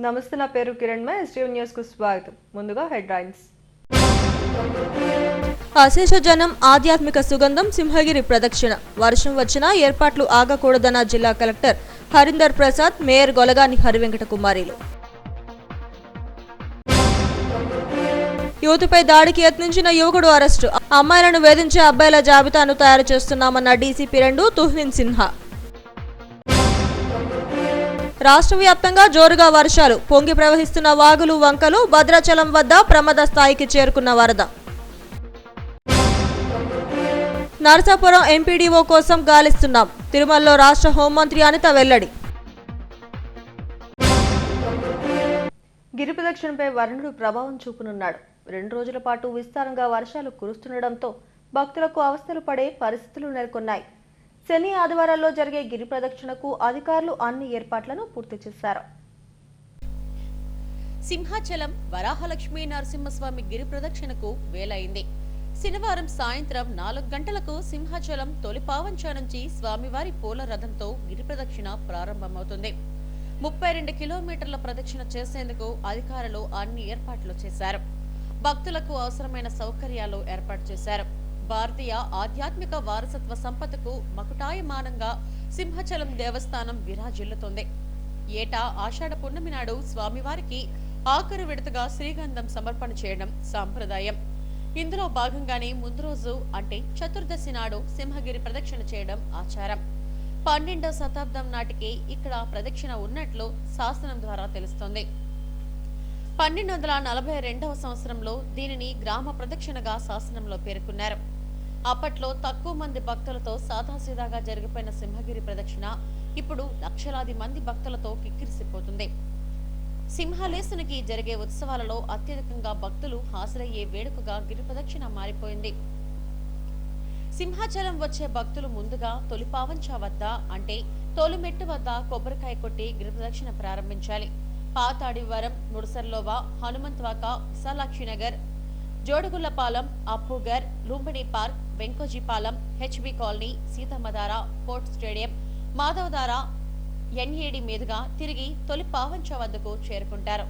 నమస్తే, నా పేరు కిరణ్. ఎస్టీవీ న్యూస్ కు స్వాగతం. ముందుగా హెడ్లైన్స్. అశేష జనం, ఆధ్యాత్మిక సుగంధం, సింహగిరి ప్రదక్షిణ. వర్షం వచ్చినా ఏర్పాట్లు ఆగకూడదన్న జిల్లా కలెక్టర్ హరీందర్ ప్రసాద్, మేయర్ గొలగాని హరివెంకట కుమారిలు. యువతిపై దాడికి యత్నించిన యువకుడు అరెస్టు. అమ్మాయిలను వేధించే అబ్బాయిల జాబితాను తయారు చేస్తున్నామన్న డీసీపీ 2 తుహిన్ సిన్హా. రాష్ట్ర వ్యాప్తంగా జోరుగా వర్షాలు, పొంగి ప్రవహిస్తున్న వాగులు వంకలు, భద్రాచలం వద్ద ప్రమాద స్థాయికి చేరుకున్న వరద. నరసాపురం ఎంపీడీఓ కోసం గాలిస్తున్నాం, తిరుమలలో రాష్ట్ర హోంమంత్రి అనిత వెల్లడి. గిరి ప్రదక్షిణపై వరుణుడు ప్రభావం చూపనున్నాడు. 2 రోజుల పాటు విస్తారంగా వర్షాలు కురుస్తుండటంతో భక్తులకు అవస్థలు పడే పరిస్థితులు నెలకొన్నాయి. శని, ఆదివారాల్లో జరిగే గిరి ప్రదక్షిణకు అధికారులు అన్ని ఏర్పాట్లను పూర్తి చేశారు. సింహాచలం వరాహలక్ష్మీ నరసింహస్వామి గిరి ప్రదక్షిణకు వేలైంది. శనివారం సాయంత్రం 4 గంటలకు సింహాచలం తొలిపావంచ నుంచి స్వామివారి పూల రథంతో గిరి ప్రదక్షిణ ప్రారంభమవుతుంది. 32 కిలోమీటర్ల ప్రదక్షిణ చేసేందుకు అధికారులు అన్ని ఏర్పాట్లు చేశారు. భక్తులకు అవసరమైన సౌకర్యాలు ఏర్పాటు చేశారు. భారతీయ ఆధ్యాత్మిక వారసత్వ సంపదకు మకుటాయమానంగా సింహాచలం దేవస్థానం విరాజిల్లుతోంది. ఏటా ఆషాఢ పున్నమి నాడు స్వామివారికి ఆఖరు విడతగా శ్రీగంధం సమర్పణ చేయడం సాంప్రదాయం. ఇందులో భాగంగానే ముందు రోజు అంటే చతుర్దశి నాడు సింహగిరి ప్రదక్షిణ చేయడం ఆచారం. 12వ శతాబ్దం నాటికి ఇక్కడ ప్రదక్షిణ ఉన్నట్లు శాసనం ద్వారా తెలుస్తోంది. 1242వ సంవత్సరంలో దీనిని గ్రామ ప్రదక్షిణగా శాసనంలో పేర్కొన్నారు. అప్పట్లో తక్కువ మంది భక్తులతో సాదాసీదాగా జరిగిపోయిన సింహగిరి ప్రదక్షిణ ఇప్పుడు లక్షలాది మంది భక్తులతో కిక్కిరిసిపోతుంది. సింహాలేసునికి జరిగే ఉత్సవాలలో అత్యధికంగా భక్తులు హాజరయ్యే వేడుకగా గిరి ప్రదక్షిణ మారిపోయింది. సింహాచలం వచ్చే భక్తులు ముందుగా తొలిపావంచ వద్ద అంటే తొలిమెట్టు వద్ద కొబ్బరికాయ కొట్టి గిరి ప్రదక్షిణ ప్రారంభించాలి. పాతాడివరం, Mudasarlova, Hanumanthavaka, Visalakshinagar, Jodugullapalem, Appughar, Lumbini park, Venkojipalem, HB colony, Seethammadhara, port stadium, Madhavadhara, NAD మీదుగా తిరిగి తొలి పావంచ వద్దకు చేరుకుంటారు.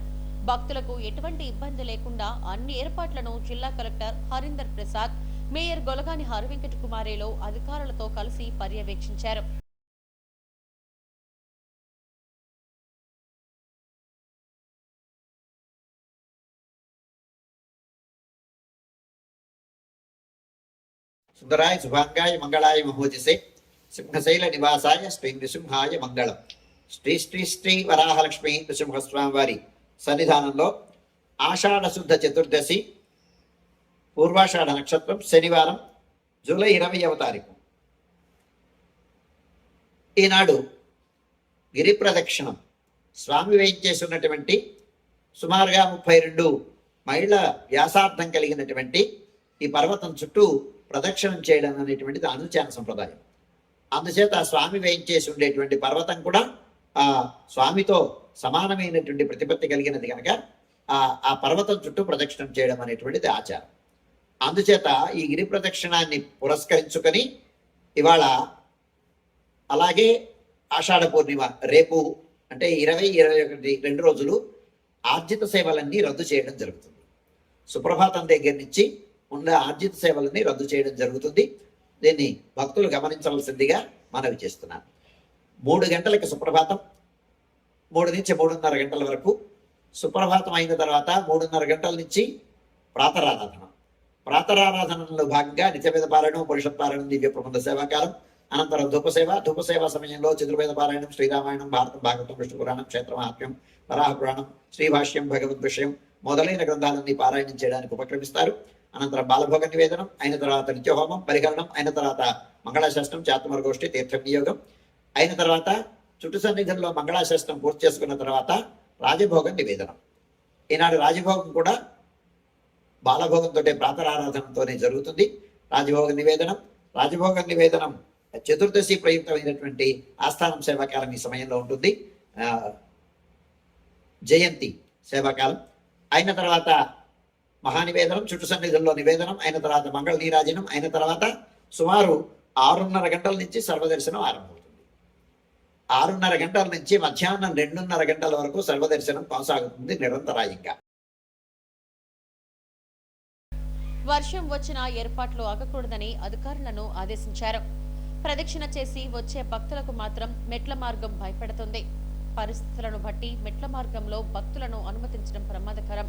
భక్తులకు ఎటువంటి ఇబ్బంది లేకుండా అన్ని ఏర్పాట్లను జిల్లా కలెక్టర్ హరీందర్ ప్రసాద్, మేయర్ గొలగాని హరివెంకట కుమారిలో అధికారులతో కలిసి పర్యవేక్షించారు. సుందరాయ శుభాంగాయ మంగళాయ మహోజసే సింహశైల నివాసాయ శ్రీ నృసింహాయ మంగళం. శ్రీ శ్రీ శ్రీ వరాహలక్ష్మీ నృసింహస్వామి వారి సన్నిధానంలో ఆషాఢ శుద్ధ చతుర్దశి, పూర్వాషాఢ నక్షత్రం, శనివారం, జూలై 20వ తారీఖు. ఈనాడు గిరి ప్రదక్షిణం స్వామి వేయించేస్తున్నటువంటి సుమారుగా 32 మైళ్ళ వ్యాసార్థం కలిగినటువంటి ఈ పర్వతం చుట్టూ ప్రదక్షిణం చేయడం అనేటువంటిది అనుచాన సంప్రదాయం. అందుచేత స్వామి వేయించేసి ఉండేటువంటి పర్వతం కూడా ఆ స్వామితో సమానమైనటువంటి ప్రతిపత్తి కలిగినది కనుక ఆ పర్వతం చుట్టూ ప్రదక్షిణం చేయడం అనేటువంటిది ఆచారం. అందుచేత ఈ గిరి ప్రదక్షిణాన్ని పురస్కరించుకొని ఇవాళ అలాగే ఆషాఢ పూర్ణిమ రేపు అంటే 20, 21 2 రోజులు ఆర్జిత సేవలన్నీ రద్దు చేయడం జరుగుతుంది. సుప్రభాతం దగ్గర నుంచి ఉన్న ఆర్జిత సేవలని రద్దు చేయడం జరుగుతుంది. దీన్ని భక్తులు గమనించవలసిందిగా మనవి చేస్తున్నాను. 3 గంటలకి సుప్రభాతం, 3 నుంచి 3:30 గంటల వరకు. సుప్రభాతం అయిన తర్వాత 3:30 గంటల నుంచి ప్రాతరారాధన. ప్రాతరారాధనలో భాగంగా నిత్యవేద పారాయణం, పరిషత్ పారాయణం, దివ్య ప్రబంధ సేవాకాలం, అనంతరం ధూపసేవ సమయంలో చతుర్వేద పారాయణం, శ్రీరామాయణం, భారతం, భాగవతం, విష్ణు పురాణం, క్షేత్రమహాత్మ్యం, వరాహ పురాణం, శ్రీభాష్యం, భగవద్ విషయం మొదలైన గ్రంథాలన్నీ పారాయణం చేయడానికి ఉపక్రమిస్తారు. అనంతరం బాలభోగ నివేదనం అయిన తర్వాత నిత్యహోమం, పరిహరణం అయిన తర్వాత మంగళాశాస్త్రం, చాతుర్మర్గోష్ఠి, తీర్థ వినియోగం అయిన తర్వాత చుట్టు సన్నిధుల్లో మంగళాశాస్త్రం పూర్తి చేసుకున్న తర్వాత రాజభోగ నివేదనం. ఈనాడు రాజభోగం కూడా బాలభోగంతో ప్రాతరారాధనతోనే జరుగుతుంది. రాజభోగ నివేదనం చతుర్దశి ప్రయుక్తమైనటువంటి ఆస్థానం సేవాకాలం ఈ సమయంలో ఉంటుంది. జయంతి సేవాకాలం అయిన తర్వాత మహానివేదనం, చుట్టు సన్నిధుల్లో నివేదనం అయిన తర్వాత మంగళ నీరాజనం అయిన తర్వాత సుమారు 6:30 గంటల నుంచి సర్వదర్శనం ఆరంభమవుతుంది. 6:30 గంటల నుంచి మధ్యాహ్నం 2:30 గంటల వరకు సర్వదర్శనం కొనసాగుతుంది నిరంతరాయంగా. వర్షం వచ్చినా ఏర్పాట్లు ఆగకూడదని అధికారులను ఆదేశించారు. ప్రదక్షిణ చేసి వచ్చే భక్తులకు మాత్రం మెట్ల మార్గం భయపెడుతుంది. పరిస్థితులను బట్టి మెట్ల మార్గంలో భక్తులను అనుమతించడం ప్రమాదకరం.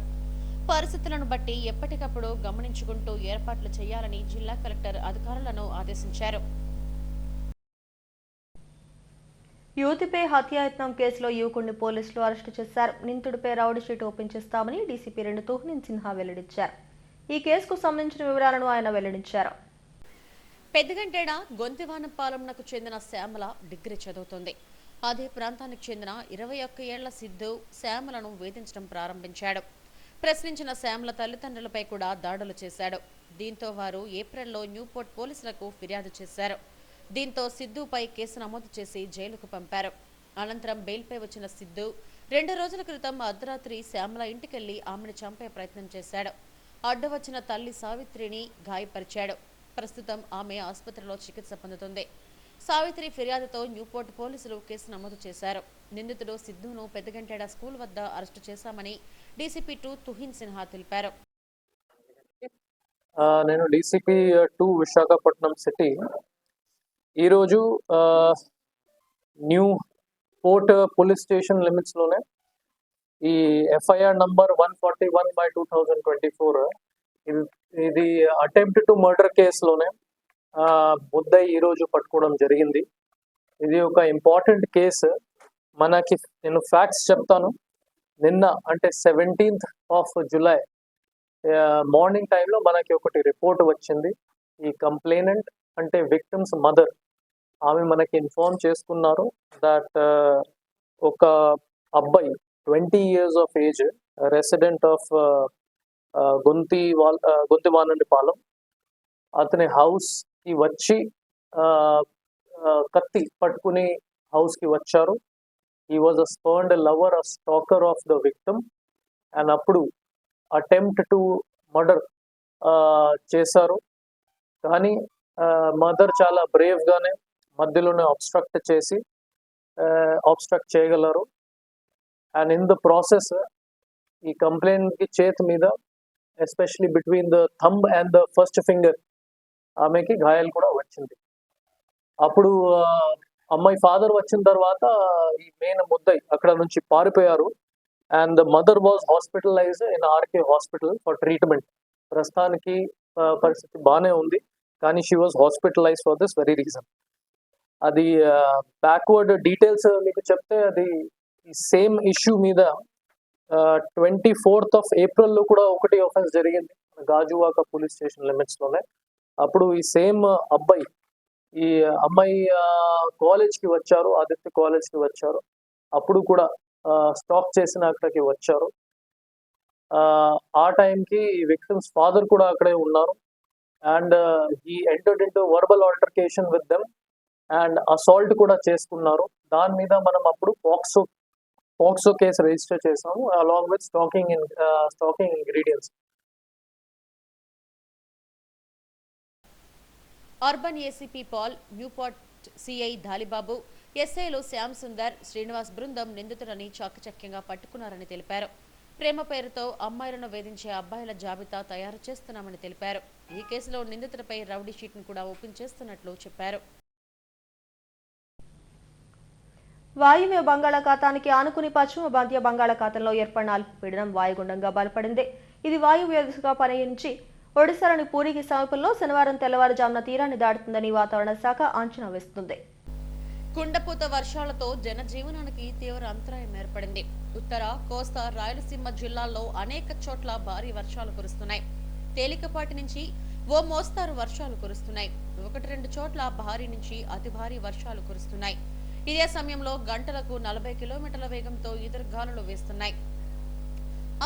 పరిస్థితులను బట్టి ఎప్పటికప్పుడు గమనించుకుంటూ ఏర్పాట్లు చేయాలని జిల్లా కలెక్టర్ అధికారులను ఆదేశించారు. యువతిపై హత్యాయత్నం కేసులో యువకుడిని పోలీసులు అరెస్టు చేశారు. నిందితుడిపై రౌడీ షీట్ ఓపెన్ చేస్తామని డీసీపీ 2 తుహిన్ సిన్హా వెల్లడించారు. ఈ కేసుకు సంబంధించిన వివరాలను ఆయన వెల్లడించారు. పెద్దగంటేడ గొంతివానపాలెంకు చెందిన శ్యామల డిగ్రీ చదువుతోంది. అదే ప్రాంతానికి చెందిన 21 ఏళ్ల సిద్ధు శ్యామలను వేధించడం ప్రారంభించాడు. ప్రశ్నించిన శ్యామల తల్లిదండ్రులపై కూడా దాడులు చేశాడు. దీంతో వారు ఏప్రిల్లో న్యూపోర్ట్ పోలీసులకు ఫిర్యాదు చేశారు. దీంతో సిద్ధుపై కేసు నమోదు చేసి జైలుకు పంపారు. అనంతరం బెయిల్పై వచ్చిన సిద్ధు 2 రోజుల క్రితం అర్ధరాత్రి శ్యామల ఇంటికెళ్లి ఆమెను చంపే ప్రయత్నం చేశాడు. అడ్డు వచ్చిన తల్లి సావిత్రిని గాయపరిచాడు. ప్రస్తుతం ఆమె ఆసుపత్రిలో చికిత్స పొందుతుంది. సావిత్రి ఫిర్యాదుతో న్యూపోర్ట్ పోలీసులు కేసు నమోదు చేశారు. నిందితుడు సిద్ధును పెద్దగంటేడ స్కూల్ వద్ద అరెస్టు చేశామని డీసీపీ 2 తుహిన్ సిన్హా తెలిపారు. నేను డీసీపీ 2 విశాఖపట్నం సిటీ ఈరోజు న్యూ పోర్ట్ పోలీస్ స్టేషన్ లిమిట్స్లోనే ఈ ఎఫ్ఐఆర్ నంబర్ 141/2024 ఇది అటెంప్ట్ టు మర్డర్ కేసులోనే ముద్దాయి ఈరోజు పట్టుకోవడం జరిగింది. ఇది ఒక ఇంపార్టెంట్ కేసు. మనకి నేను ఫ్యాక్ట్స్ చెప్తాను. నిన్న అంటే 17th of July మార్నింగ్ టైంలో మనకి ఒకటి రిపోర్ట్ వచ్చింది. ఈ కంప్లైనెంట్ అంటే విక్టిమ్స్ మదర్ ఆమె మనకి ఇన్ఫార్మ్ చేసుకున్నారు దట్ ఒక అబ్బాయి 20 years of age resident of Gonthivanapalem అతని హౌస్కి వచ్చి కత్తి పట్టుకుని హౌస్కి వచ్చారు. He was a spurned lover, a stalker of the victim. And అప్పుడు అటెంప్ట్ టు మర్డర్ చేశారు. కానీ మదర్ చాలా బ్రేవ్గానే మధ్యలోనే ఆబ్స్ట్రక్ట్ చేయగలరు. అండ్ ఇన్ ద ప్రాసెస్ ఈ కంప్లైంట్కి చేతి మీద especially between the thumb and the first finger ఆమెకి గాయాలు కూడా వచ్చింది. అప్పుడు అమ్మాయి ఫాదర్ వచ్చిన తర్వాత ఈ మెయిన్ ముద్దాయి అక్కడ నుంచి పారిపోయారు. And the mother was hospitalised in RK hospital for treatment. ప్రస్తుతానికి పరిస్థితి బాగానే ఉంది, కానీ she was hospitalise for this very reason. అది బ్యాక్వర్డ్ డీటెయిల్స్ మీకు చెప్తే అది ఈ సేమ్ ఇష్యూ మీద 24th of April కూడా ఒకటి ఆఫెన్స్ జరిగింది గాజువాక పోలీస్ స్టేషన్ లిమిట్స్లోనే. అప్పుడు ఈ సేమ్ ఈ అమ్మాయి కాలేజ్కి వచ్చారు, ఆదిత్య కాలేజ్కి వచ్చారు. అప్పుడు కూడా స్టాక్ చేసిన అక్కడికి వచ్చారు. ఆ టైంకి విక్టిమ్స్ ఫాదర్ కూడా అక్కడే ఉన్నారు. And he entered into verbal altercation with them and assault కూడా చేసుకున్నారు. దాని మీద మనం అప్పుడు పోక్సో కేసు రిజిస్టర్ చేసాము along with stalking ingredients. Urban ACP Paul, Newport CI Dhalibabu, ఎస్ఐలు శ్యామ్ సుందర్, శ్రీనివాస్ బృందం నిందితులని చాకచక్యంగా పట్టుకున్నారని తెలిపారు. ప్రేమ పేరుతో అమ్మాయిలను వేధించే అబ్బాయిల జాబితా తయారు చేస్తున్నామని తెలిపారు. ఈ కేసులో నిందితులపై రౌడీ షీట్ను కూడా ఓపెన్ చేస్తున్నట్లు చెప్పారు. వాయువ్య బంగాళాఖాతానికి ఆనుకుని పశ్చిమ మధ్య బంగాళాఖాతంలో ఏర్పడిన అల్పపీడనం వాయుగుండంగా బలపడింది. ఇది వాయువ్య దిశగా పయనించి ఒడిశాలోని పూరికి సమీపంలో శనివారం తెల్లవారుజామున తీరాన్ని దాటుతుందని వాతావరణ శాఖ అంచనా వేస్తుంది. కుండపోత వర్షాలతో జనజీవనానికి తీవ్ర అంతరాయం ఏర్పడింది. ఉత్తర, కోస్తా, రాయలసీమ జిల్లాల్లో అనేక చోట్ల భారీ వర్షాలు కురుస్తున్నాయి. తేలికపాటి నుంచి ఓ మోస్తారు వర్షాలు కురుస్తున్నాయి. 1-2 చోట్ల భారీ నుంచి అతి భారీ వర్షాలు కురుస్తున్నాయి. ఇదే సమయంలో గంటలకు 40 కిలోమీటర్ల వేగంతో ఈదురుగాలులు వీస్తున్నాయి.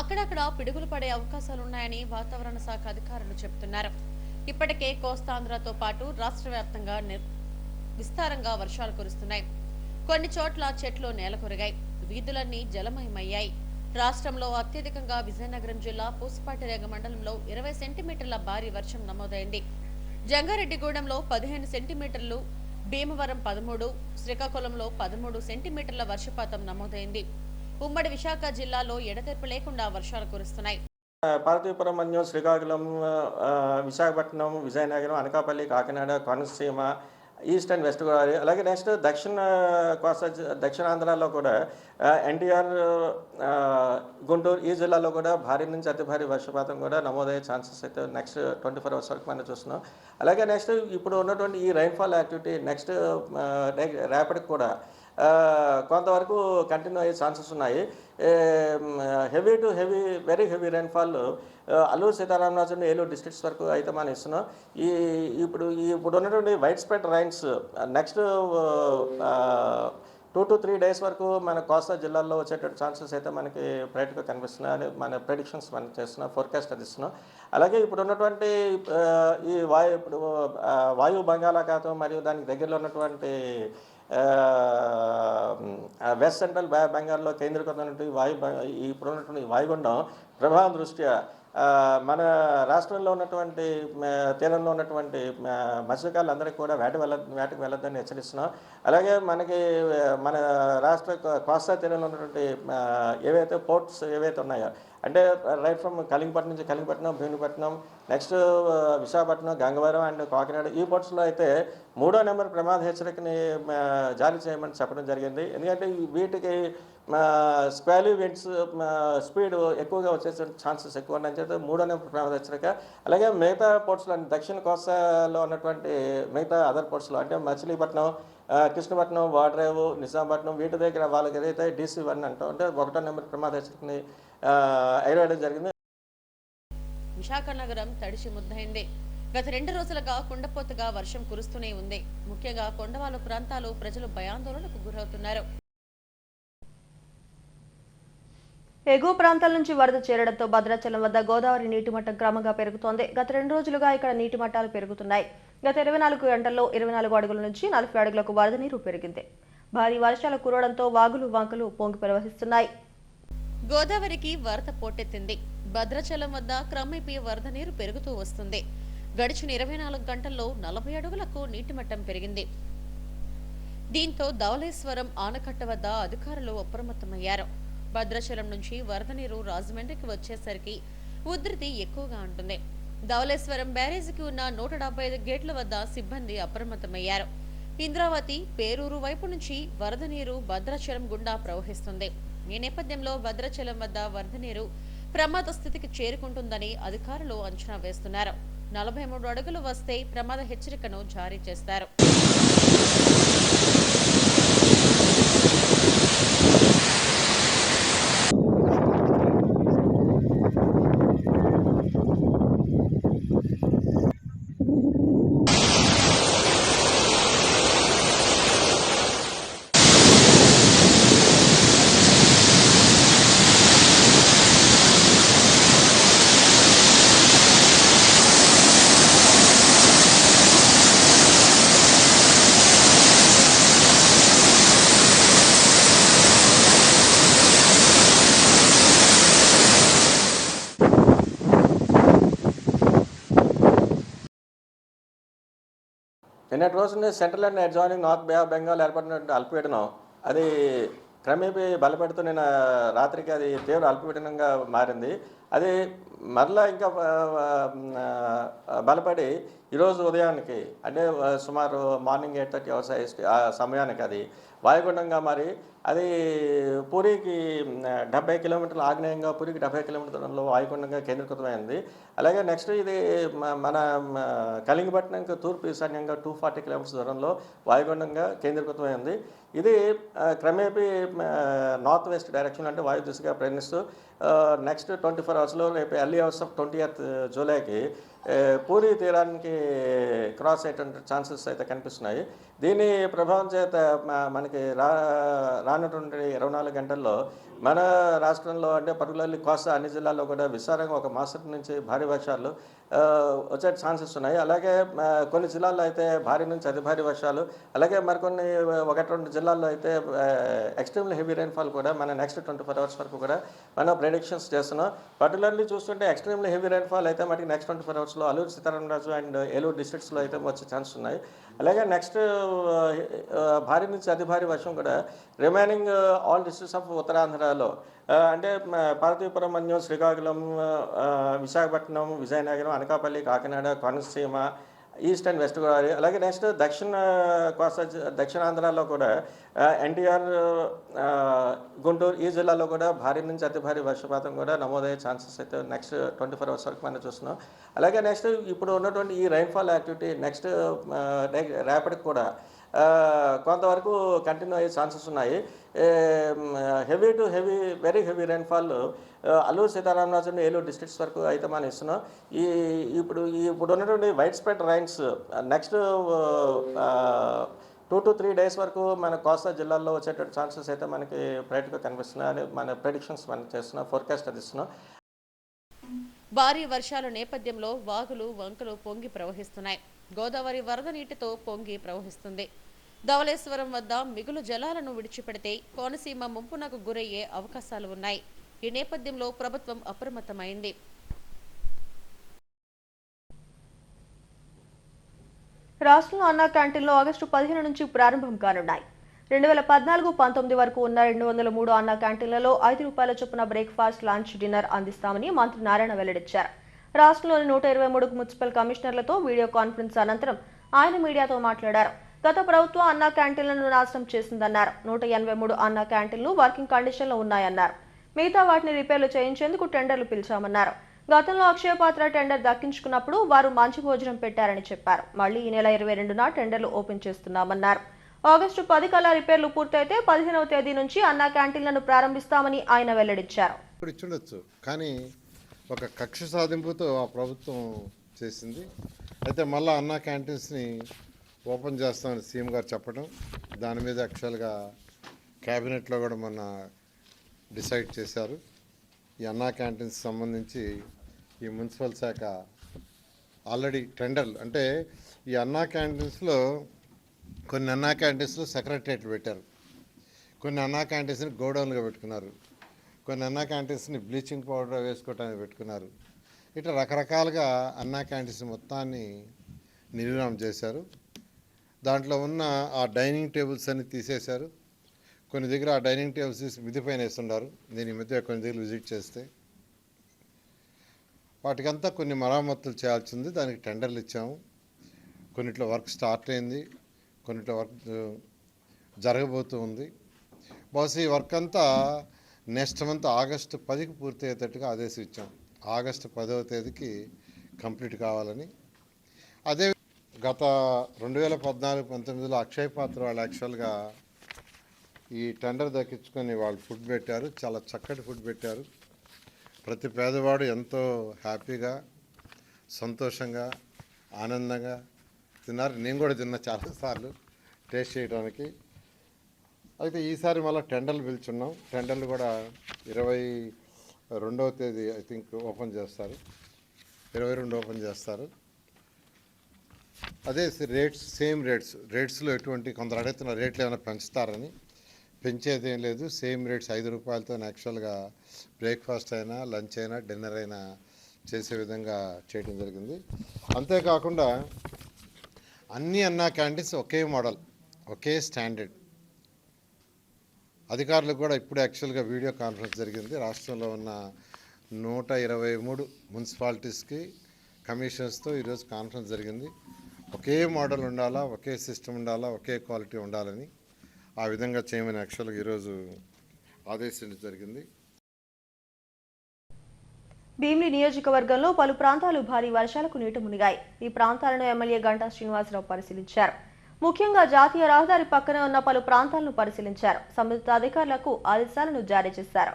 అక్కడక్కడ పిడుగులు పడే అవకాశాలున్నాయని వాతావరణ శాఖ అధికారులు చెబుతున్నారు. ఇప్పటికే కోస్తాంధ్రతో పాటు రాష్ట్ర వ్యాప్తంగా విస్తారంగా వర్షాలు కురుస్తున్నాయి. కొన్ని చోట్ల చెట్లు నేలకొరిగాయి, వీధులన్నీ జలమయమయ్యాయి. రాష్ట్రంలో అత్యధికంగా విజయనగరం జిల్లా పూసపాటిరేగ మండలంలో 20 సెంటీమీటర్ల భారీ వర్షం నమోదైంది. జంగారెడ్డిగూడెంలో 15 సెంటీమీటర్లు, భీమవరం 13, శ్రీకాకుళంలో 13 సెంటీమీటర్ల వర్షపాతం నమోదైంది. ఉమ్మడి విశాఖ జిల్లాలో ఎడతెరిపి లేకుండా వర్షాలు కురుస్తున్నాయి. Parvathipuram Manyam, Srikakulam, Visakhapatnam, Vizianagaram, Anakapalli, Kakinada, Konaseema, east and west Godavari, అలాగే నెక్స్ట్ దక్షిణ కోస్తా దక్షిణాంధ్రాలో కూడా ఎన్టీఆర్, గుంటూరు ఈ జిల్లాలో కూడా భారీ నుంచి అతి భారీ వర్షపాతం కూడా నమోదయ్యే ఛాన్సెస్ అయితే నెక్స్ట్ 24 అవర్స్ వరకు మనం చూస్తున్నాం. అలాగే నెక్స్ట్ ఇప్పుడు ఉన్నటువంటి ఈ రైన్ఫాల్ యాక్టివిటీ నెక్స్ట్ రేపటికి కూడా కొంతవరకు కంటిన్యూ అయ్యే ఛాన్సెస్ ఉన్నాయి. Heavy to heavy, very heavy rainfall Alluri Sitaramaraju, Eluru districts వరకు అయితే మనం ఇస్తున్నాం. ఇప్పుడు ఉన్నటువంటి wide spread rains next 2 to 3 days వరకు మన కోస్తా జిల్లాల్లో వచ్చేటువంటి ఛాన్సెస్ అయితే మనకి బ్రైట్గా కనిపిస్తున్నాయి అని మన ప్రెడిక్షన్స్ మనం చేస్తున్నాం, ఫోర్కాస్ట్ అది ఇస్తున్నాం. అలాగే ఇప్పుడు ఉన్నటువంటి ఈ వాయు బంగాళాఖాతం మరియు దానికి దగ్గరలో ఉన్నటువంటి వెస్ట్ సెంట్రల్ బెంగాల్లో కేంద్రీకృతమైనటువంటి ఇప్పుడు ఉన్నటువంటి వాయుగుండం ప్రభావం దృష్ట్యా మన రాష్ట్రంలో ఉన్నటువంటి తీరంలో ఉన్నటువంటి మత్స్యకారులందరికీ కూడా వేటకు వెళ్ళొద్దని హెచ్చరిస్తున్నాం. అలాగే మన రాష్ట్ర కోస్తా తీరంలో ఉన్నటువంటి ఏవైతే పోర్ట్స్ ఏవైతే ఉన్నాయో, అంటే right from Kalingapatnam, Bheemunipatnam, next Visakhapatnam, Gangavaram and Kakinada ఈ పోర్ట్స్లో అయితే 3వ నెంబర్ ప్రమాద హెచ్చరికని జారీ చేయమని చెప్పడం జరిగింది. ఎందుకంటే వీటికి స్క్వాలీ విండ్స్ స్పీడ్ ఎక్కువగా వచ్చే ఛాన్సెస్ ఎక్కువ ఉన్నాయని చెప్పి 3వ నెంబర్ ప్రమాద హెచ్చరిక. అలాగే మిగతా పోర్ట్స్లో దక్షిణ కోస్తాలో ఉన్నటువంటి మిగతా అదర్ పోర్ట్స్లో అంటే మచిలీపట్నం, కృష్ణపట్నం, వాడ్రేవు, నిజాంపట్నం వీటి దగ్గర వాళ్ళకి ఏదైతే DC1 అంటాం అంటే 1వ నెంబర్ ప్రమాద హెచ్చరికని ఎగరవేయడం జరిగింది. విశాఖ నగరం తడిసి ముద్దయింది. గత 2 రోజులుగా కుండపోతగా వర్షం కురుస్తూనే ఉంది. ముఖ్యంగా కొండవాలు ప్రాంతాలు ప్రజలు భయాందోళనకు గురవుతున్నారు. ఎగువ ప్రాంతాల నుంచి వరద చేరడంతో భద్రాచలం వద్ద గోదావరి నీటి మట్టం క్రమంగా పెరుగుతోంది. గత 2 రోజులుగా ఇక్కడ నీటి మట్టాలు పెరుగుతున్నాయి. గత 24 గంటల్లో 24 అడుగుల నుంచి 40 అడుగులకు వరద నీరు పెరిగింది. భారీ వర్షాలు కురవడంతో వాగులు వంకలు పొంగి ప్రవహిస్తున్నాయి. గోదావరికి వరద పోటెత్తింది. భద్రాచలం వద్ద క్రమేపీ వరద నీరు పెరుగుతూ వస్తుంది. గడిచిన 24 గంటల్లో 40 అడుగులకు నీటి మట్టం పెరిగింది. దీంతో ధవళేశ్వరం ఆనకట్ట వద్ద అధికారులు అప్రమత్తమయ్యారు. భద్రాచలం నుంచి వరద నీరు రాజమండ్రికి వచ్చేసరికి ఉధృతి ఎక్కువగా ఉంటుంది. ధవళేశ్వరం బ్యారేజీకి ఉన్న 175 గేట్ల వద్ద సిబ్బంది అప్రమత్తమయ్యారు. ఇంద్రావతి, పేరూరు వైపు నుంచి వరద నీరు భద్రాచలం గుండా ప్రవహిస్తుంది. ఈ నేపథ్యంలో భద్రాచలం వద్ద వరద నీరు ప్రమాద స్థితికి చేరుకుంటుందని అధికారులు అంచనా వేస్తున్నారు. 43 అడుగులు వస్తే ప్రమాద హెచ్చరికను జారీ చేస్తారు. నిన్నటి రోజున central and adjoining north bay of Bengal ఏర్పడినటువంటి అల్పపీడనం అది క్రమేపీ బలపడుతూ నిన్న రాత్రికి అది తీవ్ర అల్పపీడనంగా మారింది. అది మరలా ఇంకా బలపడి ఈరోజు ఉదయానికి అంటే సుమారు మార్నింగ్ 8:30 అవర్స్ ఆ సమయానికి అది వాయుగుండంగా మారి అది పూరికి 70 కిలోమీటర్ల ఆగ్నేయంగా, పూరికి 70 కిలోమీటర్ల దూరంలో వాయుగుండంగా కేంద్రీకృతమైంది. అలాగే నెక్స్ట్ ఇది మన కలింగపట్నంకి తూర్పు ఈశాన్యంగా 240 కిలోమీటర్స్ దూరంలో వాయుగుండంగా కేంద్రీకృతమైంది. ఇది క్రమేపీ నార్త్ వెస్ట్ డైరెక్షన్ అంటే వాయు దిశగా ప్రయాణిస్తూ నెక్స్ట్ 24 అవర్స్లో రేపు ఎర్లీ అవర్స్ ఆఫ్ 20th జూలైకి పూరి తీరానికి క్రాస్ అయ్యేటువంటి ఛాన్సెస్ అయితే కనిపిస్తున్నాయి. దీని ప్రభావం చేత మనకి రానటువంటి 24 గంటల్లో మన రాష్ట్రంలో అంటే పర్టికులర్లీ కోస్తా అన్ని జిల్లాల్లో కూడా విస్తారంగా ఒక మాసం నుంచి భారీ వర్షాలు వచ్చే ఛాన్సెస్ ఉన్నాయి. అలాగే కొన్ని జిల్లాల్లో అయితే భారీ నుంచి అతి భారీ వర్షాలు, అలాగే మరికొన్ని 1-2 జిల్లాల్లో అయితే ఎక్స్ట్రీమ్లీ హెవీ రెయిన్ఫాల్ కూడా మన నెక్స్ట్ 24 అవర్స్ వరకు కూడా మనం ప్రెడిక్షన్స్ చేస్తున్నాం. పర్టికులర్లీ చూస్తుంటే ఎక్స్ట్రీమ్లీ హెవీ రెయిన్ఫాల్ అయితే మనకి నెక్స్ట్ 24 అవర్స్లో అల్లూరు సీతారామరాజు అండ్ ఏలూరు డిస్ట్రిక్ట్స్లో అయితే వచ్చే ఛాన్స్ ఉన్నాయి. అలాగే నెక్స్ట్ భారీ నుంచి అతి భారీ వర్షం కూడా రిమైనింగ్ ఆల్ డిస్ట్రిక్ట్స్ ఆఫ్ ఉత్తరాంధ్రలో అంటే Parvathipuram, Manyam, Srikakulam, Visakhapatnam, Vizianagaram, Anakapalli, Kakinada, Konaseema, east and west Godavari, అలాగే నెక్స్ట్ దక్షిణాంధ్రలో కూడా ఎన్టీఆర్, గుంటూరు ఈ జిల్లాలో కూడా భారీ నుంచి అతి భారీ వర్షపాతం కూడా నమోదయ్యే ఛాన్సెస్ అయితే నెక్స్ట్ 24 అవర్స్ వరకు మనం చూస్తున్నాం. అలాగే నెక్స్ట్ ఇప్పుడు ఉన్నటువంటి ఈ రైన్ఫాల్ యాక్టివిటీ నెక్స్ట్ రేపటికి కూడా కొంతవరకు కంటిన్యూ అయ్యే ఛాన్సెస్ ఉన్నాయి. Heavy to heavy, very heavy rainfall Alluri Sitaramaraju and Eluru districts వరకు అయితే మనం ఇస్తున్నాం. ఇప్పుడు ఉన్నటువంటి wide spread rains next 2 to 3 days వరకు మన కోస్తా జిల్లాల్లో వచ్చేటువంటి ఛాన్సెస్ అయితే మనకి బ్రైట్గా కనిపిస్తున్నాయి అని మన ప్రెడిక్షన్స్ మనం చేస్తున్నాం, ఫోర్కాస్ట్ అది ఇస్తున్నాం. భారీ వర్షాల నేపథ్యంలో వాగులు, వంకలు పొంగి ప్రవహిస్తున్నాయి. గోదావరి వరద నీటితో పొంగి ప్రవహిస్తుంది. ధవళేశ్వరం వద్ద మిగులు జలాలను విడిచిపెడితే కోనసీమ ముంపునకు గురయ్యే అవకాశాలు ఉన్నాయి. ఈ నేపథ్యంలో ప్రభుత్వం అప్రమత్తమైంది. రాష్ట్రంలో అన్నా క్యాంటీన్లు ఆగస్టు 15 నుంచి ప్రారంభం కానున్నాయి. 2014-19 వరకు ఉన్న 203 అన్నా క్యాంటీన్లలో ₹5 చొప్పున బ్రేక్ఫాస్ట్, లంచ్, డిన్నర్ అందిస్తామని మంత్రి నారాయణ వెల్లడించారు. రాష్ట్రంలోని 123 మున్సిపల్ కమిషనర్లతో వీడియో కాన్ఫరెన్స్ అనంతరం ఆయన మీడియాతో మాట్లాడారు. గత ప్రభుత్వం అన్నా క్యాంటీన్లను నాశనం చేసిందన్నారు. 183 అన్నా క్యాంటీన్లు వర్కింగ్ కండిషన్లో ఉన్నాయన్నారు. మిగతా వాటిని రిపేర్లు చేయించేందుకు టెండర్లు పిలిచామన్నారు. గతంలో అక్షయపాత్ర టెండర్ దక్కించుకున్నప్పుడు వారు మంచి భోజనం పెట్టారని చెప్పారు. మళ్లీ ఈ నెల 22న టెండర్లు ఓపెన్ చేస్తున్నామన్నారు. ఆగస్టు 10 కల్లా రిపేర్లు పూర్తయితే 15వ తేదీ నుంచి అన్నా క్యాంటీన్లను ప్రారంభిస్తామని ఆయన వెల్లడించారు. ఇచ్చుండొచ్చు, కానీ ఒక కక్ష సాధింపుతో ఆ ప్రభుత్వం చేసింది. అయితే మళ్ళీ అన్నా క్యాంటీన్స్ని ఓపెన్ చేస్తామని సీఎం గారు చెప్పడం, దాని మీద యాక్చువల్గా క్యాబినెట్లో కూడా మొన్న డిసైడ్ చేశారు. ఈ అన్నా క్యాంటీన్స్ సంబంధించి ఈ మున్సిపల్ శాఖ ఆల్రెడీ టెండర్లు, అంటే ఈ అన్నా క్యాంటీన్స్లో కొన్ని అన్నా క్యాంటీన్స్లో సెక్రటరియట్లు పెట్టారు, కొన్ని అన్నా క్యాంటీన్స్ని గోడౌన్లుగా పెట్టుకున్నారు, కొన్ని అన్నా క్యాంటీన్స్ని బ్లీచింగ్ పౌడర్ వేసుకోవటానికి పెట్టుకున్నారు. ఇట్లా రకరకాలుగా అన్నా క్యాంటీన్స్ మొత్తాన్ని నిర్వహణ చేశారు. దాంట్లో ఉన్న ఆ డైనింగ్ టేబుల్స్ అన్ని తీసేశారు. కొన్ని దగ్గర ఆ డైనింగ్ టేబుల్స్ తీసి మిద్ది పైన వేస్తున్నారు. నేను ఈ మధ్య కొన్ని దగ్గర విజిట్ చేస్తే వాటికంతా కొన్ని మరామతులు చేయాల్సి ఉంది. దానికి టెండర్లు ఇచ్చాము. కొన్నిట్లో వర్క్ స్టార్ట్ అయింది, కొన్నిట్లో వర్క్ జరగబోతూ ఉంది. బహుశా ఈ వర్క్ అంతా నెక్స్ట్ మంత్ ఆగస్టు 10కి పూర్తి అయ్యేటట్టుగా ఆదేశం ఇచ్చాం. ఆగస్టు 10వ తేదీకి కంప్లీట్ కావాలని. అదే గత 2014-19లో అక్షయ పాత్ర వాళ్ళు యాక్చువల్గా ఈ టెండర్ దక్కించుకొని వాళ్ళు ఫుడ్ పెట్టారు, చాలా చక్కటి ఫుడ్ పెట్టారు. ప్రతి పేదవాడు ఎంతో హ్యాపీగా, సంతోషంగా, ఆనందంగా తిన్నారు. నేను కూడా తిన్నా చాలాసార్లు టేస్ట్ చేయడానికి. అయితే ఈసారి మళ్ళీ టెండర్లు పిలుచున్నాం. టెండర్లు కూడా 22వ తేదీ ఐ థింక్ ఓపెన్ చేస్తారు, 22 ఓపెన్ చేస్తారు. అదే రేట్స్, సేమ్ రేట్స్లో ఎటువంటి కొందరు అడుగుతున్న రేట్లు ఏమైనా పెంచుతారని. పెంచేది ఏం లేదు, సేమ్ రేట్స్ ₹5తో యాక్చువల్గా బ్రేక్ఫాస్ట్ అయినా, లంచ్ అయినా, డిన్నర్ అయినా చేసే విధంగా చేయడం జరిగింది. అంతేకాకుండా అన్ని అన్నా క్యాంటీన్స్ ఒకే మోడల్, ఒకే స్టాండర్డ్. అధికారులకు కూడా ఇప్పుడు యాక్చువల్గా వీడియో కాన్ఫరెన్స్ జరిగింది. రాష్ట్రంలో ఉన్న 123 మున్సిపాలిటీస్కి కమిషనర్స్తో ఈరోజు కాన్ఫరెన్స్ జరిగింది. ఒకే మోడల్ ఉండాలా, ఒకే సిస్టమ్ ఉండాలా, ఒకే క్వాలిటీ ఉండాలని ఆ విధంగా చేయమని యాక్చువల్గా ఈరోజు ఆదేశించడం జరిగింది. భీమిలి నియోజకవర్గంలో పలు ప్రాంతాలు భారీ వర్షాలకు నీట మునిగాయి. ఈ ప్రాంతాలను ఎమ్మెల్యే గంటా శ్రీనివాసరావు పరిశీలించారు. ముఖ్యంగా జాతీయ రహదారి పక్కనే ఉన్న పలు ప్రాంతాలను పరిశీలించారు. సంబంధిత అధికారులకు ఆదేశాలను జారీ చేశారు.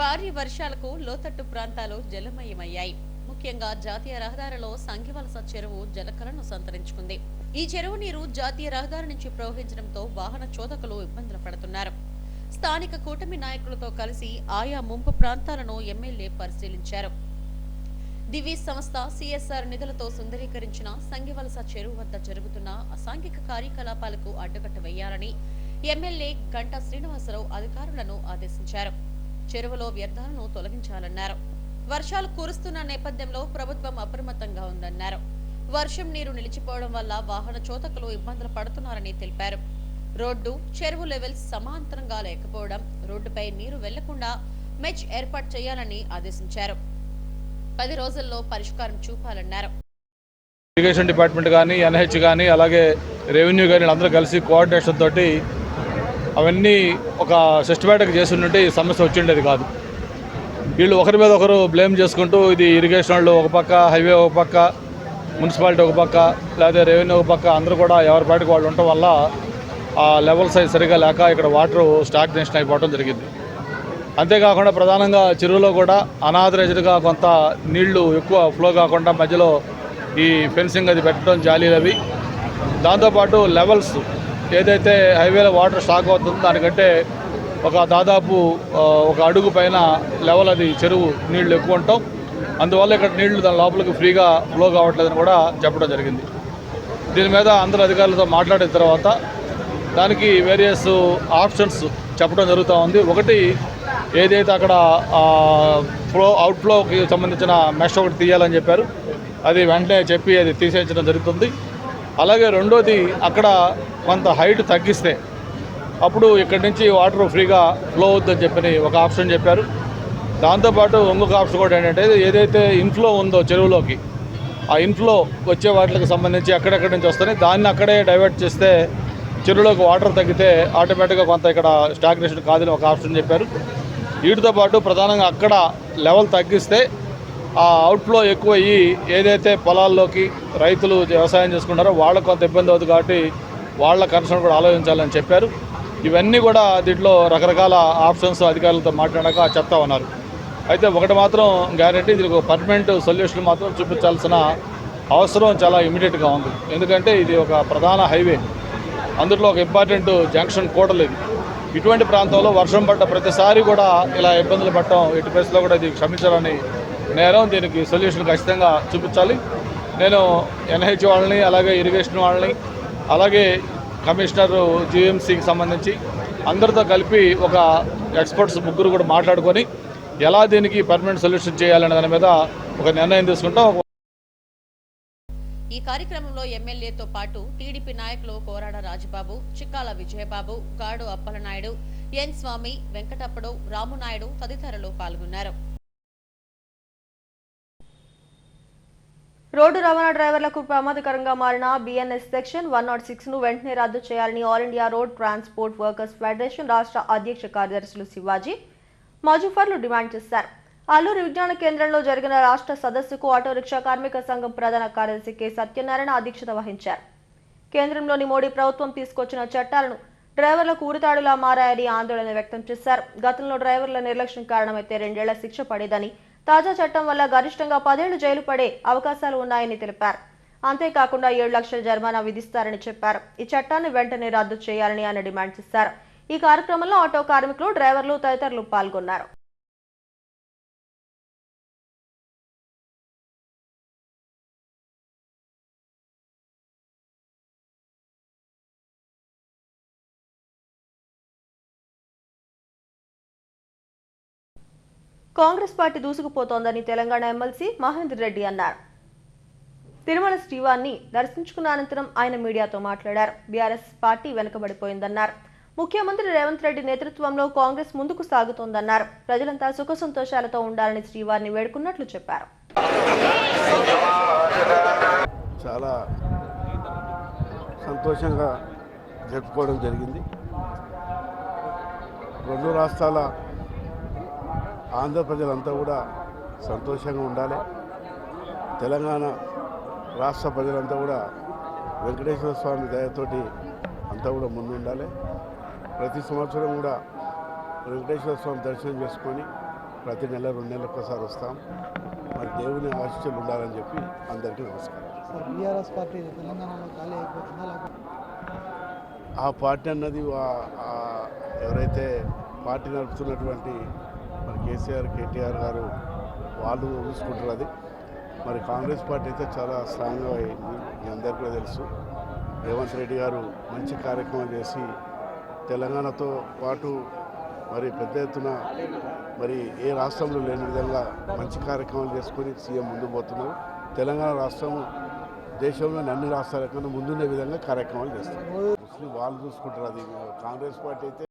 భారీ వర్షాలకు లోతట్టు ప్రాంతాలు జలమయమయ్యాయి. ముఖ్యంగా జాతీయ రహదారిలో సంగివలస చెరువు జలకలను సంతరించుకుంది. ఈ చెరువు నీరు జాతీయ రహదారి నుంచి ప్రవహించడంతో వాహన చోదకులు ఇబ్బందులు పడుతున్నారు. స్థానిక కూటమి నాయకులతో కలిసి ఆయా ముంపు ప్రాంతాలను ఎమ్మెల్యే పరిశీలించారు. దివి సంస్థ సిఎస్ఆర్ నిధులతో సుందరీకరించిన సంగివలస చెరువు వద్ద జరుగుతున్న అసాంఘిక కార్యకలాపాలకు అడ్డుకట్ట వేయాలని ఎమ్మెల్యే గంటా శ్రీనివాసరావు అధికారులను ఆదేశించారు. చెరువులో వ్యర్థాలను తొలగించాలన్నారు. వర్షాలు కురుస్తున్న నేపథ్యంలో ప్రభుత్వం అప్రమత్తంగా ఉందన్నారు. వర్షం నీరు నిలిచిపోవడం వల్ల వాహన చోదకులు ఇబ్బందులు పడుతున్నారని తెలిపారు. రోడ్డు, చెరువు లెవెల్స్ సమాంతరంగా లేకపోవడం, రోడ్డుపై నీరు వెళ్లకుండా మెచ్ ఏర్పాటు చేయాలని ఆదేశించారు. 10 రోజుల్లో పరిష్కారం చూపాలన్నారు. ఇరిగేషన్ డిపార్ట్మెంట్ కానీ, ఎన్హెచ్ కానీ, అలాగే రెవెన్యూ కానీ అందరూ కలిసి కోఆర్డినేషన్ తోటి అవన్నీ ఒక సిస్టమేటిక్ చేసి ఉంటే ఈ సమస్య వచ్చిండేది కాదు. వీళ్ళు ఒకరి మీద ఒకరు బ్లేమ్ చేసుకుంటూ ఇది ఇరిగేషన్ వాళ్ళు ఒక పక్క, హైవే ఒక పక్క, మున్సిపాలిటీ ఒక పక్క, లేదా రెవెన్యూ ఒక పక్క అందరూ కూడా ఎవరి పాటికి వాళ్ళు ఉండటం వల్ల ఆ లెవెల్ సైజ్ సరిగా లేక ఇక్కడ వాటర్ స్టాగ్నేషన్ అయిపోవడం జరిగింది. అంతేకాకుండా ప్రధానంగా చెరువులో కూడా అనాథరైజ్డ్గా కొంత నీళ్లు ఎక్కువ ఫ్లో కాకుండా మధ్యలో ఈ ఫెన్సింగ్ అది పెట్టడం, జాలీలు అవి. దాంతోపాటు లెవెల్స్ ఏదైతే హైవేలో వాటర్ స్టాక్ అవుతుందో దానికంటే ఒక దాదాపు ఒక అడుగు పైన లెవెల్ అది చెరువు నీళ్లు ఎక్కువ ఉంటాం. అందువల్ల ఇక్కడ నీళ్లు దాని లోపలికి ఫ్రీగా ఫ్లో కావట్లేదని కూడా చెప్పడం జరిగింది. దీని మీద అందరు అధికారులతో మాట్లాడిన తర్వాత దానికి వేరియస్ ఆప్షన్స్ చెప్పడం జరుగుతూ ఉంది. ఒకటి ఏదైతే అక్కడ అవుట్ఫ్లోకి సంబంధించిన మెష్ ఒకటి తీయాలని చెప్పారు, అది వెంటనే చెప్పి అది తీసేయించడం జరుగుతుంది. అలాగే రెండోది అక్కడ కొంత హైట్ తగ్గిస్తే అప్పుడు ఇక్కడి నుంచి వాటర్ ఫ్రీగా ఫ్లో అవుతుందని చెప్పని ఒక ఆప్షన్ చెప్పారు. దాంతోపాటు ఇంకొక ఆప్షన్ కూడా ఏంటంటే ఏదైతే ఇన్ఫ్లో ఉందో చెరువులోకి, ఆ ఇన్ఫ్లో వచ్చే వాటికి సంబంధించి ఎక్కడెక్కడి నుంచి వస్తాయి దాన్ని అక్కడే డైవర్ట్ చేస్తే చెరువులోకి వాటర్ తగ్గితే ఆటోమేటిక్గా కొంత ఇక్కడ స్టాగ్నేషన్ కాదని ఒక ఆప్షన్ చెప్పారు. వీటితో పాటు ప్రధానంగా అక్కడ లెవెల్ తగ్గిస్తే ఆ అవుట్ఫ్లో ఎక్కువ అయ్యి ఏదైతే పొలాల్లోకి రైతులు వ్యవసాయం చేసుకుంటారో వాళ్ళకు కొంత ఇబ్బంది అవుతుంది కాబట్టి వాళ్ళ కన్సర్న్ కూడా ఆలోచించాలని చెప్పారు. ఇవన్నీ కూడా దీంట్లో రకరకాల ఆప్షన్స్ అధికారులతో మాట్లాడాక చెప్తా ఉన్నారు. అయితే ఒకటి మాత్రం గ్యారెంటీ, దీనికి ఒక పర్మనెంట్ సొల్యూషన్ మాత్రం చూపించాల్సిన అవసరం చాలా ఇమీడియట్గా ఉంది. ఎందుకంటే ఇది ఒక ప్రధాన హైవే, అందులో ఒక ఇంపార్టెంట్ జంక్షన్ కూడలేదు. ఇటువంటి ప్రాంతంలో వర్షం పడ్డ ప్రతిసారి కూడా ఇలా ఇబ్బందులు పడటం ఎటు పరిస్థితిలో కూడా ఇది క్షమించాలని నేరం. దీనికి సొల్యూషన్ ఖచ్చితంగా చూపించాలి. నేను ఎన్హెచ్ వాళ్ళని, అలాగే ఇరిగేషన్ వాళ్ళని, అలాగే కమిషనర్ జీఎంసీకి సంబంధించి అందరితో కలిపి ఒక ఎక్స్పర్ట్స్ ముగ్గురు కూడా మాట్లాడుకొని ఎలా దీనికి పర్మనెంట్ సొల్యూషన్ చేయాలనే దాని మీద ఒక నిర్ణయం తీసుకుంటాం. ఈ కార్యక్రమంలో ఎమ్మెల్యేతో పాటు టీడీపీ నాయకులు కోరాడ రాజబాబు, చిక్కాల విజయబాబు, గాడు అప్పలనాయుడు, ఎన్ స్వామి, వెంకటప్పడు, రామునాయుడు తదితరులు పాల్గొన్నారు. రోడ్డు రవాణా డ్రైవర్లకు ప్రమాదకరంగా మారిన బిఎన్ఎస్ సెక్షన్ 106 ను వెంటనే రద్దు చేయాలని all India road transport workers federation రాష్ట్ర అధ్యక్ష కార్యదర్శులు శివాజీ, మజుఫర్లు డిమాండ్ చేశారు. అల్లూరి విజ్ఞాన కేంద్రంలో జరిగిన రాష్ట్ర సదస్సుకు ఆటో రిక్షా కార్మిక సంఘం ప్రధాన కార్యదర్శి కె సత్యనారాయణ అధ్యక్షత వహించారు. కేంద్రంలోని మోడీ ప్రభుత్వం తీసుకొచ్చిన చట్టాలను డ్రైవర్లకు ఉరితాడులా మారాయని ఆందోళన వ్యక్తం చేశారు. గతంలో డ్రైవర్ల నిర్లక్ష్యం కారణమైతే 2 ఏళ్ల శిక్ష పడేదని, తాజా చట్టం వల్ల గరిష్టంగా 10 ఏళ్లు జైలు పడే అవకాశాలు ఉన్నాయని తెలిపారు. అంతేకాకుండా 7 లక్షల జరిమానా విధిస్తారని చెప్పారు. ఈ చట్టాన్ని వెంటనే రద్దు చేయాలని ఆయన డిమాండ్ చేశారు. ఈ కార్యక్రమంలో ఆటో కార్మికులు, డ్రైవర్లు తదితరులు పాల్గొన్నారు. కాంగ్రెస్ పార్టీ దూసుకుపోతోందని తెలంగాణ ఎమ్మెల్సీ మహేందర్ రెడ్డి అన్నారు. తిరుమల శ్రీవారిని దర్శించుకున్న అనంతరం ఆయన మీడియాతో మాట్లాడారు. బీఆర్ఎస్ పార్టీ వెనుకబడిపోయిందన్నారు. ముఖ్యమంత్రి రేవంత్ రెడ్డి నేతృత్వంలో కాంగ్రెస్ ముందుకు సాగుతోందన్నారు. ప్రజలంతా సుఖ సంతోషాలతో ఉండాలని శ్రీవారిని వేడుకున్నట్లు చెప్పారు. చాలా సంతోషంగా జరుపుకోవడం జరిగింది. 2 రాష్ట్రాల ఆంధ్ర ప్రజలంతా కూడా సంతోషంగా ఉండాలి. తెలంగాణ రాష్ట్ర ప్రజలంతా కూడా వెంకటేశ్వర స్వామి దయతోటి అంతా కూడా ముందుండాలి. ప్రతి సంవత్సరం కూడా వెంకటేశ్వర స్వామి దర్శనం చేసుకొని ప్రతి నెల 2 నెలలకు ఒకసారి వస్తాం. మరి దేవుని ఆశీస్సులు ఉండాలని చెప్పి అందరికీ నమస్కారం. బీఆర్ఎస్ పార్టీ తెలంగాణలో ఖాళీ అయిపోతుందా? ఆ పార్టీ అన్నది ఎవరైతే పార్టీ నడుపుతున్నటువంటి మరి కేసీఆర్, కేటీఆర్ గారు వాళ్ళు చూసుకుంటారు. అది మరి కాంగ్రెస్ పార్టీ అయితే చాలా స్ట్రాంగ్గా అయింది, మీ అందరికీ కూడా తెలుసు. రేవంత్ రెడ్డి గారు మంచి కార్యక్రమం చేసి తెలంగాణతో పాటు మరి పెద్ద ఎత్తున మరి ఏ రాష్ట్రంలో లేని విధంగా మంచి కార్యక్రమాలు చేసుకొని సీఎం ముందుకు పోతున్నారు. తెలంగాణ రాష్ట్రం దేశంలోని అన్ని రాష్ట్రాల కన్నా ముందుండే విధంగా కార్యక్రమాలు చేస్తారు. ముస్లిం వాళ్ళు చూసుకుంటారు, అది కాంగ్రెస్ పార్టీ అయితే.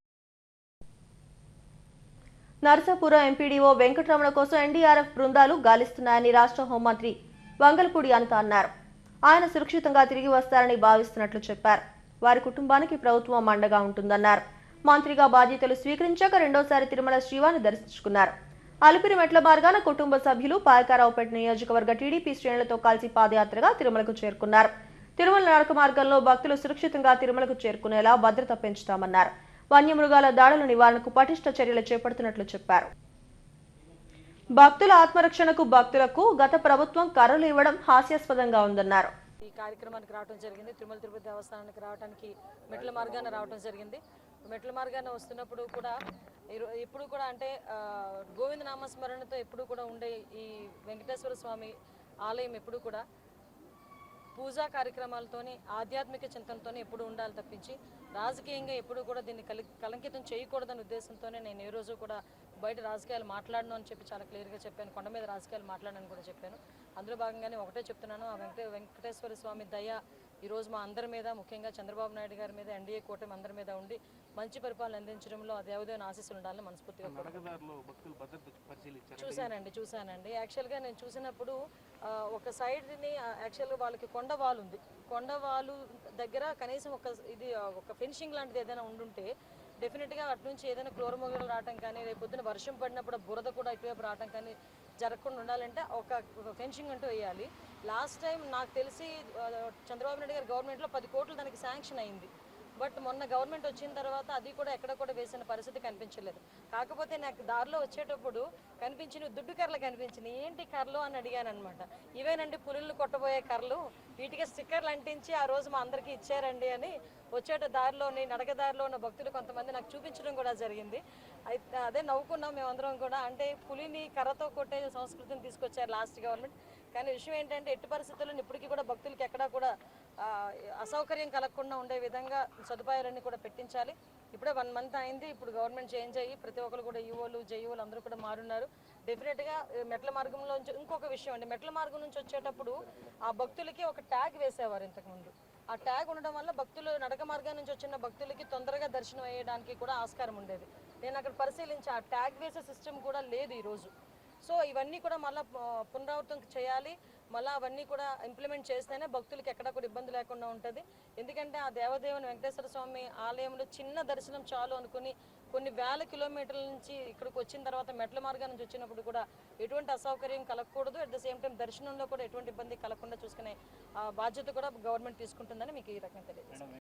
నర్సాపురం ఎంపీడీఓ వెంకటరమణ కోసం ఎన్డీఆర్ఎఫ్ బృందాలు గాలిస్తున్నాయని రాష్ట్ర హోంమంత్రి వంగల్పూడి అనిత అన్నారు. ఆయన సురక్షితంగా తిరిగి వస్తారని భావిస్తున్నట్లు చెప్పారు. వారి కుటుంబానికి ప్రభుత్వం అండగా ఉంటుందన్నారు. మంత్రిగా బాధ్యతలు స్వీకరించాక రెండోసారి తిరుమల శ్రీవారిని దర్శించుకున్నారు. అలిపిరి మెట్ల మార్గాన కుటుంబ సభ్యులు పాయకారావుపేట నియోజకవర్గ టీడీపీ శ్రేణులతో కలిసి పాదయాత్రగా తిరుమలకు చేరుకున్నారు. తిరుమల నడక మార్గంలో భక్తులు సురక్షితంగా తిరుమలకు చేరుకునేలా భద్రత పెంచుతామన్నారు. వన్యమృగాల దాడుల నివారణకు పటిష్ట చర్యలు చేపడుతున్నట్లు చెప్పారు. భక్తుల ఆత్మరక్షణకు భక్తులకు గత ప్రభుత్వం కర్రలు ఇవ్వడం హాస్యాస్పదంగా ఉందన్నారు. ఈ కార్యక్రమానికి రావడం జరిగింది. తిరుమల తిరుపతి దేవస్థానానికి రావడానికి మెట్ల మార్గాన రావడం జరిగింది. మెట్ల మార్గాన వస్తున్నప్పుడు కూడా ఎప్పుడు కూడా అంటే గోవింద నామస్మరణతో ఎప్పుడు కూడా ఉండే ఈ వెంకటేశ్వర స్వామి ఆలయం ఎప్పుడు కూడా పూజా కార్యక్రమాలతోని ఆధ్యాత్మిక చింతనతోనే ఎప్పుడు ఉండాలి తప్పించి రాజకీయంగా ఎప్పుడు కూడా దీన్ని కలంకితం చేయకూడదనే ఉద్దేశంతోనే నేను ఏ రోజు కూడా బయట రాజకీయాలు మాట్లాడను అని చెప్పి చాలా క్లియర్గా చెప్పాను. కొండ మీద రాజకీయాలు మాట్లాడని కూడా చెప్పాను. అందులో భాగంగానే ఒకటే చెప్తున్నాను, ఆ వెంకటేశ్వర స్వామి దయ ఈరోజు మా అందరి మీద, ముఖ్యంగా చంద్రబాబు నాయుడు గారి మీద, ఎన్డీఏ కూటమి అందరి మీద ఉండి మంచి పరిపాలన అందించడంలో ఆ దేవదేవుని ఆశీస్సులు ఉండాలని మనస్ఫూర్తిగా చూశానండి. యాక్చువల్గా నేను చూసినప్పుడు ఒక సైడ్ని యాక్చువల్గా వాళ్ళకి కొండవాలు ఉంది. కొండవాలు దగ్గర కనీసం ఒక ఫెన్సింగ్ లాంటిది ఏదైనా ఉండుంటే డెఫినెట్గా అటు నుంచి ఏదైనా క్లోరమోగలు రావటం కానీ, రేపు పొద్దున వర్షం పడినప్పుడు బురద కూడా ఇటువైపు రావటం కానీ జరగకుండా ఉండాలంటే ఒక ఫెన్సింగ్ అంటూ వేయాలి. లాస్ట్ టైం నాకు తెలిసి చంద్రబాబు నాయుడు గారి గవర్నమెంట్లో 10 కోట్లు దానికి శాంక్షన్ అయింది. బట్ మొన్న గవర్నమెంట్ వచ్చిన తర్వాత అది కూడా ఎక్కడ కూడా వేసిన పరిస్థితి కనిపించలేదు. కాకపోతే నాకు దారిలో వచ్చేటప్పుడు కనిపించిన దుడ్డు కర్రలు కనిపించినాయి. ఏంటి కర్రలు అని అడిగాను అనమాట. ఇవేనండి పులులు కొట్టబోయే కర్రలు, వీటికి స్టిక్కర్లు అంటించి ఆ రోజు మా అందరికీ ఇచ్చారండి అని వచ్చేట దారిలోని నడక దారిలో ఉన్న భక్తులు కొంతమంది నాకు చూపించడం కూడా జరిగింది. అదే నవ్వుకున్నాం మేమందరం కూడా. అంటే పులిని కర్రతో కొట్టే సంస్కృతిని తీసుకొచ్చారు లాస్ట్ గవర్నమెంట్. కానీ విషయం ఏంటంటే ఎట్టి పరిస్థితుల్లో ఇప్పటికీ కూడా భక్తులకి ఎక్కడా కూడా అసౌకర్యం కలగకుండా ఉండే విధంగా సదుపాయాలన్నీ కూడా పెట్టించాలి. ఇప్పుడే 1 మంత్ అయింది. ఇప్పుడు గవర్నమెంట్ చేంజ్ అయ్యి ప్రతి ఒక్కరు కూడా ఈఓలు జేఈఓలు అందరూ కూడా మారున్నారు. డెఫినెట్గా మెట్ల మార్గంలో ఇంకొక విషయం అండి, మెట్ల మార్గం నుంచి వచ్చేటప్పుడు ఆ భక్తులకి ఒక ట్యాగ్ వేసేవారు ఇంతకుముందు. ఆ ట్యాగ్ ఉండడం వల్ల భక్తులు నడక మార్గం నుంచి వచ్చిన భక్తులకి తొందరగా దర్శనం అయ్యడానికి కూడా ఆస్కారం ఉండేది. నేను అక్కడ పరిశీలించి ఆ ట్యాగ్ వేసే సిస్టమ్ కూడా లేదు ఈరోజు. సో ఇవన్నీ కూడా మళ్ళీ పునరావృతం చేయాలి. మళ్ళీ అవన్నీ కూడా ఇంప్లిమెంట్ చేస్తేనే భక్తులకి ఎక్కడా కూడా ఇబ్బంది లేకుండా ఉంటుంది. ఎందుకంటే ఆ దేవదేవుని వెంకటేశ్వర స్వామి ఆలయంలో చిన్న దర్శనం చాలు అనుకుని కొన్ని వేల కిలోమీటర్ల నుంచి ఇక్కడికి వచ్చిన తర్వాత మెట్ల మార్గం నుంచి వచ్చినప్పుడు కూడా ఎటువంటి అసౌకర్యం కలగకూడదు. అట్ ద సేమ్ టైం దర్శనంలో కూడా ఎటువంటి ఇబ్బంది కలగకుండా చూసుకునే బాధ్యత కూడా గవర్నమెంట్ తీసుకుంటుందని మీకు ఈ రకంగా తెలియజేస్తాను.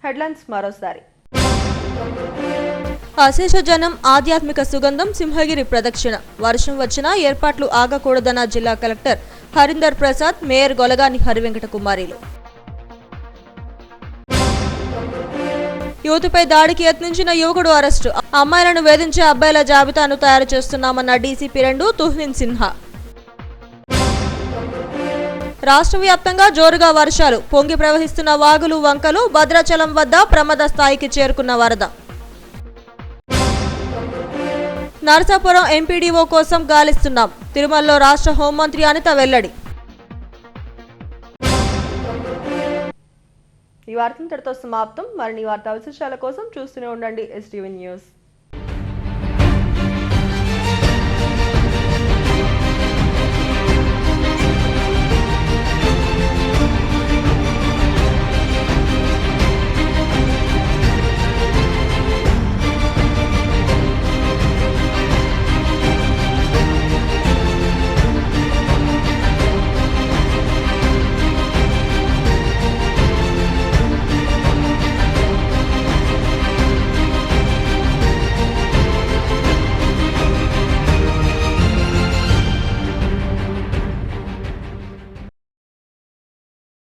హెడ్లైన్స్ మరోసారి. అశేష జనం, ఆధ్యాత్మిక సుగంధం, సింహగిరి ప్రదక్షిణ. వర్షం వచ్చినా ఏర్పాట్లు ఆగకూడదన్న జిల్లా కలెక్టర్ హరీందర్ ప్రసాద్, మేయర్ గొలగాని హరివెంకట కుమారిలు. యువతిపై దాడికి యత్నించిన యువకుడు అరెస్టు. అమ్మాయిలను వేధించే అబ్బాయిల జాబితాను తయారు చేస్తున్నామన్న డీసీపీ 2 తుహ్నిన్ సిన్హా. రాష్ట్ర వ్యాప్తంగా జోరుగా వర్షాలు, పొంగి ప్రవహిస్తున్న వాగులు వంకలు, భద్రాచలం వద్ద ప్రమాద స్థాయికి చేరుకున్న వరద. నర్సాపురం ఎంపీడీఓ కోసం గాలిస్తున్నాం, తిరుమలలో రాష్ట్ర హోంమంత్రి అనిత వెల్లడి. ఈ వార్త ఇంతటితో సమాప్తం. మరిన్ని వార్తా విశేషాల కోసం చూస్తూనే ఉండండి STV న్యూస్.